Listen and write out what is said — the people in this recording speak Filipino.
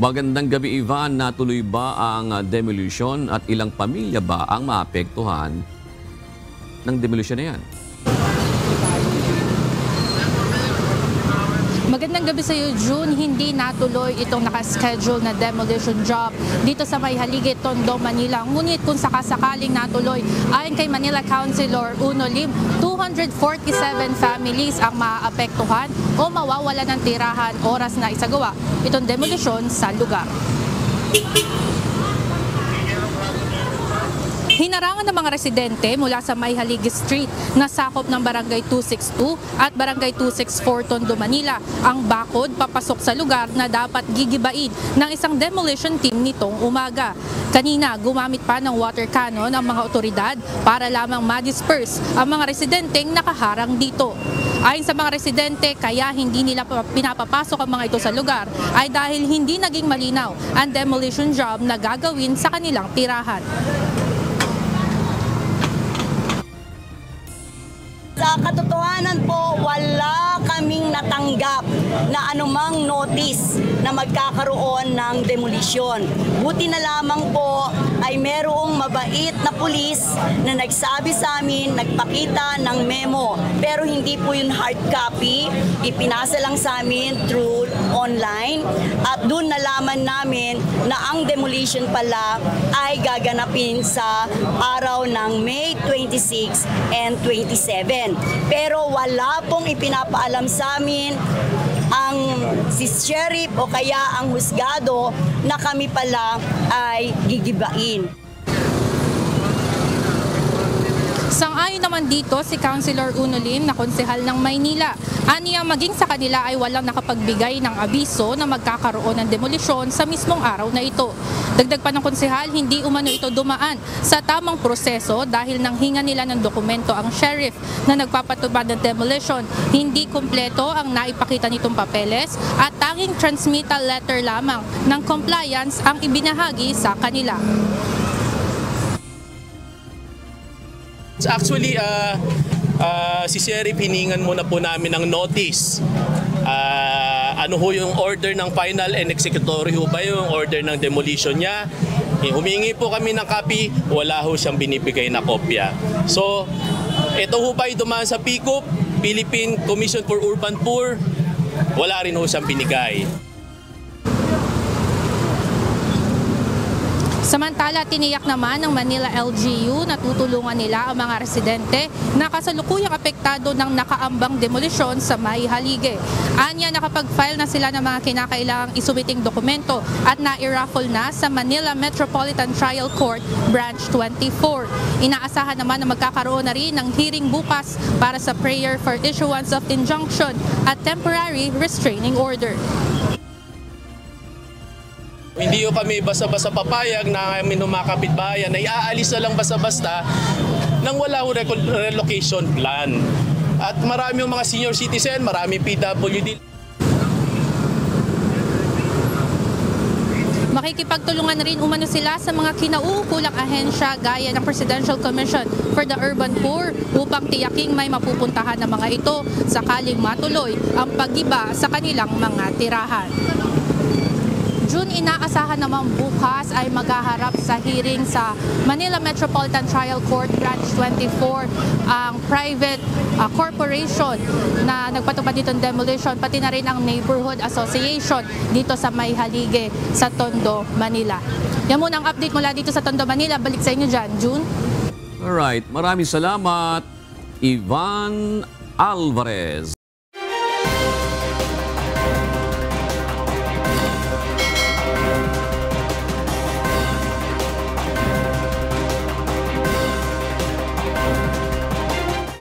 Magandang gabi, Ivan. Natuloy ba ang demolition at ilang pamilya ba ang maapektuhan ng demolition na yan? Magandang gabi sa iyo, June. Hindi natuloy itong nakaschedule na demolition job dito sa May Haligay, Tondo, Manila. Ngunit kung sakasakaling natuloy, ayon kay Manila Councilor Uno Lim, 247 families ang maaapektuhan o mawawala ng tirahan oras na isagawa itong demolition sa lugar. Hinarangan ng mga residente mula sa May Haligay Street na sakop ng Barangay 262 at Barangay 264 Tondo, Manila ang bakod papasok sa lugar na dapat gigibain ng isang demolition team nitong umaga. Kanina, gumamit pa ng water cannon ang mga otoridad para lamang ma-disperse ang mga residenteng nakaharang dito. Ayon sa mga residente, kaya hindi nila pinapapasok ang mga ito sa lugar ay dahil hindi naging malinaw ang demolition job na gagawin sa kanilang tirahan. Sa katotohanan po, wala kaming natanggap na anumang notice na magkakaroon ng demolisyon. Buti na lamang po ay merong mabait na pulis na nagsabi sa amin, nagpakita ng memo. Pero hindi po yun hard copy, ipinasa lang sa amin through online. At doon nalaman namin na ang demolition pala ay gaganapin sa araw ng May 26 and 27. Pero wala pong ipinapaalam sa amin ang si sheriff o kaya ang husgado na kami pala ay gigibain. Sang-ayon naman dito si Councilor Uno Lim na konsehal ng Maynila. Aniya maging sa kanila ay walang nakapagbigay ng abiso na magkakaroon ng demolisyon sa mismong araw na ito. Dagdag pa ng konsehal, hindi umano ito dumaan sa tamang proseso dahil nang hinga nila ng dokumento ang sheriff na nagpapatupad ng demolition. Hindi kumpleto ang naipakita nitong papeles at tanging transmittal letter lamang ng compliance ang ibinahagi sa kanila. Actually, si Sheriff, hiningan muna po namin ng notice. Ano ho yung order ng final and executory ho ba yung order ng demolition niya? Humingi po kami ng copy, wala ho siyang binibigay na kopya. So, ito ho ba dumaan sa PCOP, Philippine Commission for Urban Poor? Wala rin ho siyang binigay. Samantala, tiniyak naman ng Manila LGU na tutulungan nila ang mga residente na kasalukuyang apektado ng nakaambang demolisyon sa May Haligay. Anya, nakapag-file na sila ng mga kinakailangang isubiting dokumento at na-i-raffle na sa Manila Metropolitan Trial Court Branch 24. Inaasahan naman na magkakaroon na rin ng hearing bukas para sa prayer for issuance of injunction at temporary restraining order. Hindi ko kami basta-basta papayag na aming mga kapitbahayan na iaalis na lang basta-basta nang wala ho relocation plan. At marami yung mga senior citizen, marami PWD. Makikipagtulungan na rin umano sila sa mga kinauukulang ahensya gaya ng Presidential Commission for the Urban Poor upang tiyaking may mapupuntahan ng mga ito sakaling matuloy ang pag-iba sa kanilang mga tirahan. June, inaasahan naman bukas ay maghaharap sa hearing sa Manila Metropolitan Trial Court Branch 24 ang private corporation na nagpatupad ditong demolition, pati na rin ang Neighborhood Association dito sa May Haligay sa Tondo, Manila. Yan muna ang update mula dito sa Tondo, Manila. Balik sa inyo dyan, June. Alright, maraming salamat, Ivan Alvarez.